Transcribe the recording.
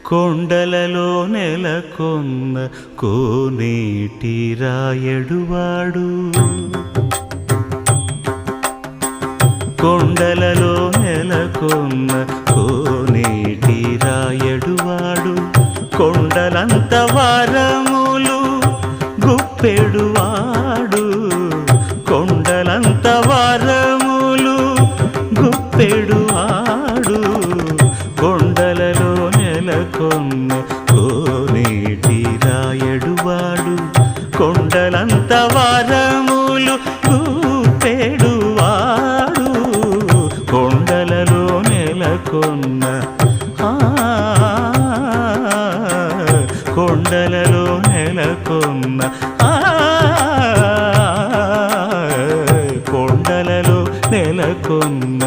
కొండలలో నెలకొన్న కోనేటి రాయడువాడు కొండలలో నెలకొన్న కోనేటి రాయడువాడు కొండలంత వారములు గుప్పెడువాడు కొండలంత వారములు గుప్పెడువాడు కొండలలో నెలకొన్న కోనేటి రాయడువాడు కొండలంత వారములు గుప్పెడువాడు కొండలలో నెలకొన్న కొండలలో నెలకొన్న కొండలలో నెలకొన్న